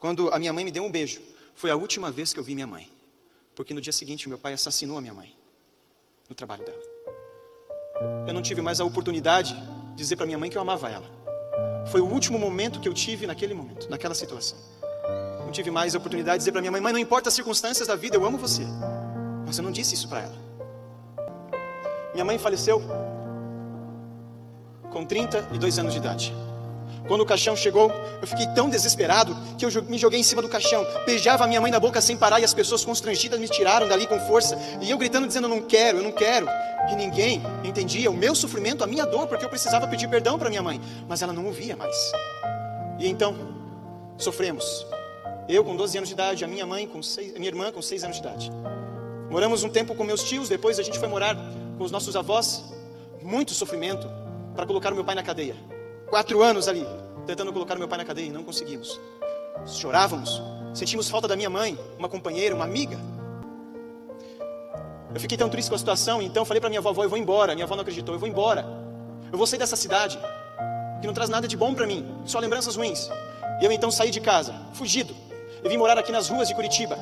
Quando a minha mãe me deu um beijo, foi a última vez que eu vi minha mãe. Porque no dia seguinte, meu pai assassinou a minha mãe, no trabalho dela. Eu não tive mais a oportunidade de dizer para minha mãe que eu amava ela. Foi o último momento que eu tive naquele momento, naquela situação. Não tive mais a oportunidade de dizer para minha mãe: mãe, não importa as circunstâncias da vida, eu amo você. Mas eu não disse isso para ela. Minha mãe faleceu com 32 anos de idade. Quando o caixão chegou, eu fiquei tão desesperado que eu me joguei em cima do caixão. Beijava a minha mãe na boca sem parar e as pessoas constrangidas me tiraram dali com força. E eu gritando, dizendo: eu não quero, eu não quero. E ninguém entendia o meu sofrimento, a minha dor, porque eu precisava pedir perdão para minha mãe. Mas ela não ouvia mais. E então, sofremos. Eu com 12 anos de idade, a minha irmã com 6 anos de idade. Moramos um tempo com meus tios, depois a gente foi morar com os nossos avós. Muito sofrimento para colocar o meu pai na cadeia. 4 anos ali, tentando colocar meu pai na cadeia, e não conseguimos. Chorávamos, sentimos falta da minha mãe, uma companheira, uma amiga. Eu fiquei tão triste com a situação, então falei para minha avó: eu vou embora. Minha avó não acreditou: eu vou embora. Eu vou sair dessa cidade, que não traz nada de bom para mim, só lembranças ruins. E eu então saí de casa, fugido. Eu vim morar aqui nas ruas de Curitiba.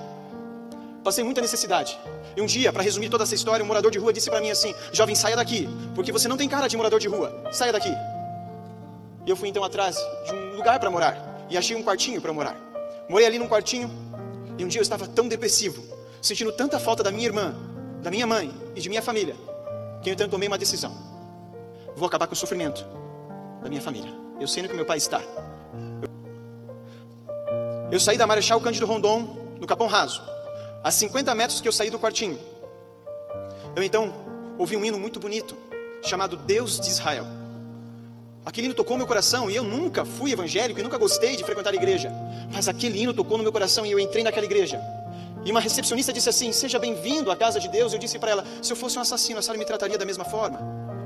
Passei muita necessidade. E um dia, para resumir toda essa história, um morador de rua disse para mim assim: jovem, saia daqui, porque você não tem cara de morador de rua, saia daqui. E eu fui então atrás de um lugar para morar, e achei um quartinho para morar. Morei ali num quartinho, e um dia eu estava tão depressivo, sentindo tanta falta da minha irmã, da minha mãe e de minha família, que eu então tomei uma decisão: vou acabar com o sofrimento da minha família. Eu sei no que meu pai está. Eu saí da Marechal Cândido Rondon, no Capão Raso, a 50 metros que eu saí do quartinho. Eu então ouvi um hino muito bonito, chamado Deus de Israel. Aquele hino tocou meu coração, e eu nunca fui evangélico e nunca gostei de frequentar a igreja. Mas aquele hino tocou no meu coração e eu entrei naquela igreja. E uma recepcionista disse assim: seja bem-vindo à casa de Deus. Eu disse para ela: se eu fosse um assassino, a senhora me trataria da mesma forma?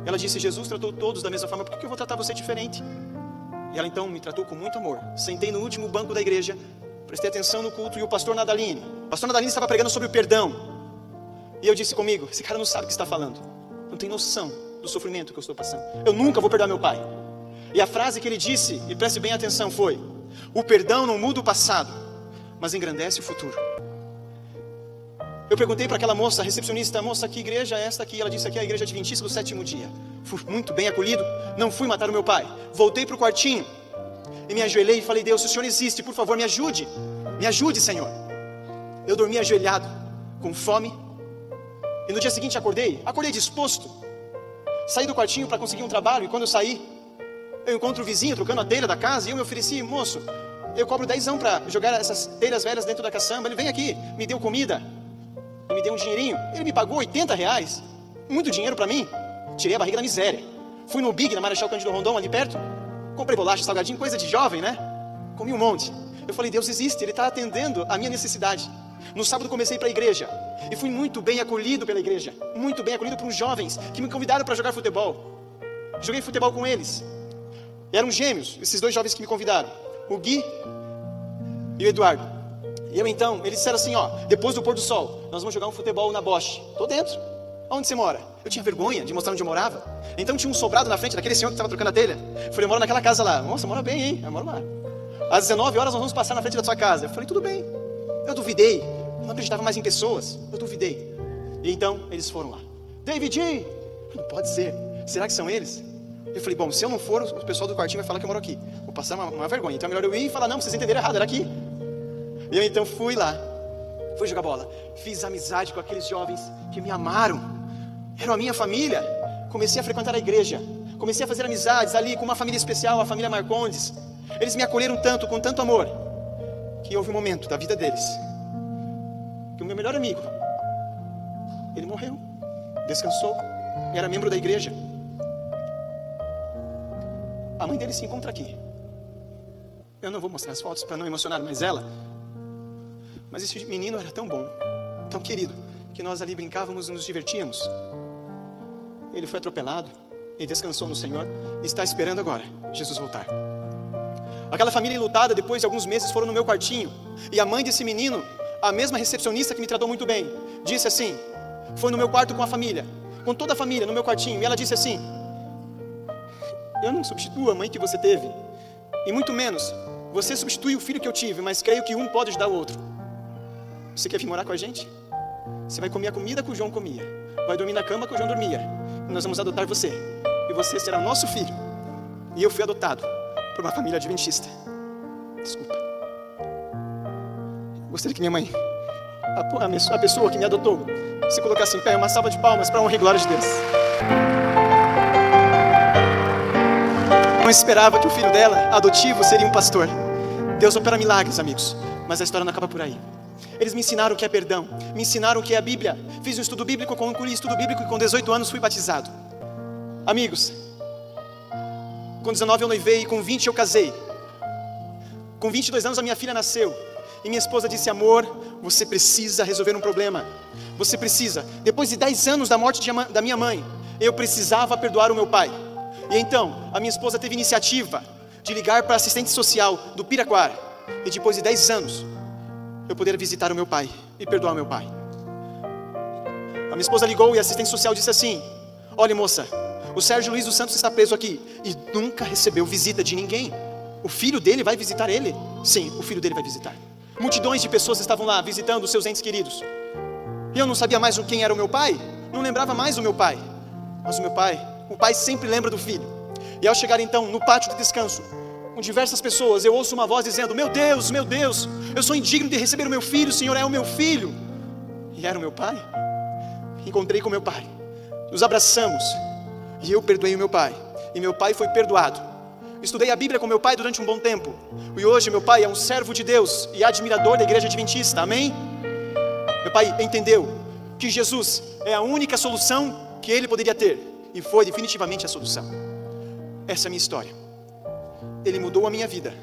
Ela disse: Jesus tratou todos da mesma forma, por que eu vou tratar você diferente? E ela então me tratou com muito amor. Sentei no último banco da igreja, prestei atenção no culto, e o pastor Nadaline estava pregando sobre o perdão. E eu disse comigo: esse cara não sabe o que está falando, não tem noção do sofrimento que eu estou passando. Eu nunca vou perdoar meu pai. E a frase que ele disse, e preste bem atenção, foi: o perdão não muda o passado, mas engrandece o futuro. Eu perguntei para aquela moça, a recepcionista: moça, que igreja é esta aqui? Ela disse: aqui é a igreja adventista do 7º dia. Fui muito bem acolhido, não fui matar o meu pai. Voltei para o quartinho e me ajoelhei e falei: Deus, se o Senhor existe, por favor, me ajude, Senhor. Eu dormi ajoelhado, com fome, e no dia seguinte acordei disposto. Saí do quartinho para conseguir um trabalho, e quando eu saí, eu encontro o vizinho trocando a telha da casa, e eu me ofereci: moço, eu cobro 10 para jogar essas telhas velhas dentro da caçamba. Ele: vem aqui, me deu comida, e me deu um dinheirinho. Ele me pagou R$80, muito dinheiro para mim. Tirei a barriga da miséria. Fui no Big, na Marechal Cândido Rondon, ali perto, comprei bolacha, salgadinho, coisa de jovem, né? Comi um monte. Eu falei: Deus existe, Ele está atendendo a minha necessidade. No sábado comecei para a igreja, e fui muito bem acolhido pela igreja, muito bem acolhido por uns jovens que me convidaram para jogar futebol. Joguei futebol com eles. Eram gêmeos, esses 2 jovens que me convidaram, o Gui e o Eduardo. E eu então, eles disseram assim: ó, depois do pôr do sol, nós vamos jogar um futebol na Bosch. Tô dentro. Onde você mora? Eu tinha vergonha de mostrar onde eu morava. Então tinha um sobrado na frente daquele senhor que estava trocando a telha. Eu falei: eu moro naquela casa lá. Nossa, mora bem, hein? Eu moro lá. Às 19 horas nós vamos passar na frente da sua casa. Eu falei: tudo bem. Eu duvidei, eu não acreditava mais em pessoas. Eu duvidei. E então eles foram lá. David! Não pode ser. Será que são eles? Eu falei: bom, se eu não for, o pessoal do quartinho vai falar que eu moro aqui. Vou passar uma vergonha. Então é melhor eu ir e falar: não, vocês entenderam errado, era aqui. E eu então fui lá, fui jogar bola. Fiz amizade com aqueles jovens que me amaram. Eram a minha família. Comecei a frequentar a igreja. Comecei a fazer amizades ali com uma família especial, a família Marcondes. Eles me acolheram tanto, com tanto amor, que houve um momento da vida deles que o meu melhor amigo, ele morreu, descansou, e era membro da igreja. A mãe dele se encontra aqui. Eu não vou mostrar as fotos para não emocionar mais ela, mas esse menino era tão bom, tão querido, que nós ali brincávamos e nos divertíamos. Ele foi atropelado e descansou no Senhor, e está esperando agora Jesus voltar. Aquela família enlutada, depois de alguns meses, foram no meu quartinho, e a mãe desse menino, a mesma recepcionista que me tratou muito bem, disse assim, foi no meu quarto com a família, com toda a família, no meu quartinho, e ela disse assim: eu não substituo a mãe que você teve, e muito menos Você substitui o filho que eu tive, mas creio que um pode ajudar o outro. Você quer vir morar com a gente? Você vai comer a comida que o João comia, vai dormir na cama que o João dormia, e nós vamos adotar você, e você será nosso filho. E eu fui adotado por uma família adventista. Desculpa. Gostaria que minha mãe, a pessoa que me adotou, se colocasse em pé, uma salva de palmas para a honra e glória de Deus. Não esperava que o filho dela, adotivo, seria um pastor. Deus opera milagres, amigos, mas a história não acaba por aí. Eles me ensinaram o que é perdão, me ensinaram o que é a Bíblia. Fiz um estudo bíblico, concluí estudo bíblico e com 18 anos fui batizado. Amigos, com 19 eu noivei e com 20 eu casei. Com 22 anos a minha filha nasceu. E minha esposa disse: amor, você precisa resolver um problema. Você precisa. Depois de 10 anos da morte da minha mãe, eu precisava perdoar o meu pai. E então, a minha esposa teve iniciativa de ligar para a assistente social do Piraquara. E depois de 10 anos, eu poder visitar o meu pai e perdoar o meu pai. A minha esposa ligou e a assistente social disse assim: olha, moça, o Sérgio Luiz dos Santos está preso aqui e nunca recebeu visita de ninguém. O filho dele vai visitar ele? Sim, o filho dele vai visitar. Multidões de pessoas estavam lá visitando os seus entes queridos. E eu não sabia mais quem era o meu pai, não lembrava mais do meu pai. Mas o pai sempre lembra do filho. E ao chegar então no pátio de descanso, com diversas pessoas, eu ouço uma voz dizendo: meu Deus, eu sou indigno de receber o meu filho, o Senhor é o meu filho. E era o meu pai. Encontrei com meu pai, nos abraçamos, e eu perdoei o meu pai, e meu pai foi perdoado. Estudei a Bíblia com meu pai durante um bom tempo, e hoje meu pai é um servo de Deus e admirador da igreja adventista, amém? Meu pai entendeu que Jesus é a única solução que ele poderia ter, e foi definitivamente a solução. Essa é a minha história. Ele mudou a minha vida.